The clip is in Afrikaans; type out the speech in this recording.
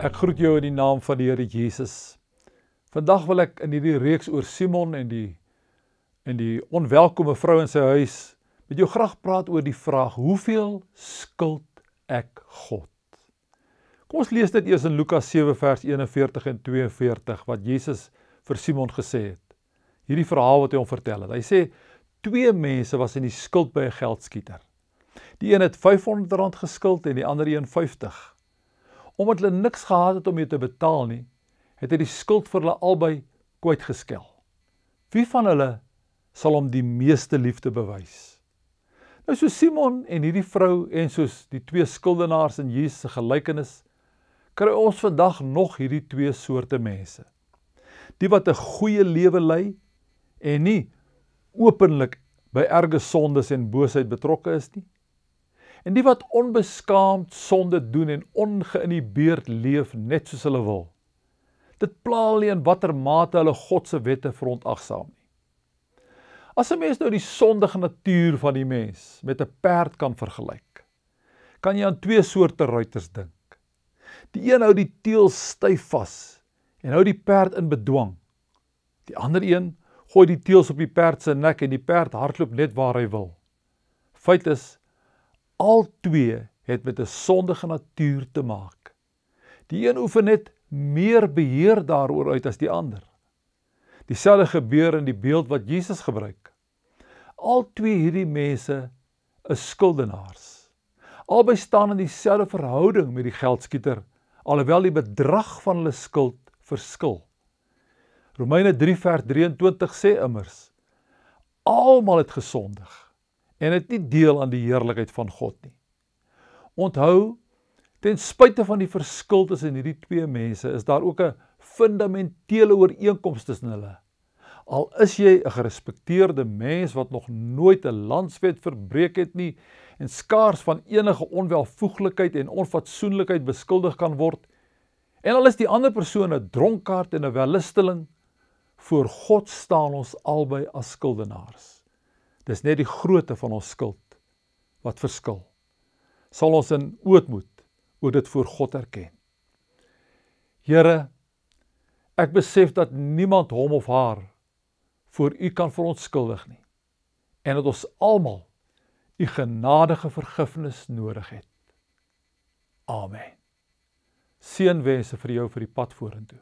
Ek groet jou in die naam van die Here Jesus. Vandag wil ek in hierdie reeks oor Simon en die onwelkome vrou in sy huis met jou graag praat oor die vraag: hoeveel skuld ek God? Kom ons lees dit eers in Lukas 7 vers 41 en 42 wat Jesus vir Simon gesê het. Hierdie verhaal wat hy hom vertel het. Hy sê 2 mense was in die skuld by 'n geldskieter. Die een het R500 geskuld en die ander 50. Omdat hulle niks gehad het om mee te betaal nie, het hy die skuld vir hulle albei kwytgeskel. Wie van hulle sal hom die meeste liefde bewys? Nou so Simon en hierdie vrou en soos die 2 skuldenaars in Jesus se gelykenis, kry ons vandag nog hierdie 2 soorte mense. Die wat 'n goeie lewe lei en nie openlik by erge sondes en boosheid betrokke is nie. En die wat onbeskaamd sonde doen en ongeïnhibeerd leef net soos hulle wil. Dit pla hulle in watter mate hulle God se wette verontagsaam nie. As 'n mens nou die sondige natuur van die mens met 'n perd kan vergelyk, kan jy aan 2 soorte ruiters dink. Die een hou die teel styf vas en hou die perd in bedwang. Die ander een gooi die teels op die perd se nek en die perd hardloop net waar hy wil. Feit is, al 2 het met 'n sondige natuur te maak. Die een oefen net meer beheer daaroor uit as die ander. Dieselfde gebeur in die beeld wat Jesus gebruik. Al 2 hierdie mense is skuldenaars. Albei staan in dieselfde verhouding met die geldskieter, alhoewel die bedrag van hulle skuld verskil. Romeine 3 vers 23 sê immers: almal het gesondig en het nie deel aan die heerlikheid van God nie. Onthou, ten spyte van die verskil tussen hierdie 2 mense, is daar ook 'n fundamentele ooreenkoms tussen hulle. Al is jy 'n gerespekteerde mens wat nog nooit 'n landswet verbreek het nie en skaars van enige onwelvoeglikheid en onfatsoenlikheid beskuldig kan word, en al is die ander persoon 'n dronkaard en 'n wellusteling, voor God staan ons albei as skuldenaars. Dis net die grootte van ons skuld wat verskil. Sal ons in ootmoed oor dit voor God erken. Here, ek besef dat niemand hom of haar voor U kan verontskuldig nie, en dat ons almal U genadige vergifnis nodig het. Amen. Seënwense vir jou vir die pad vorentoe.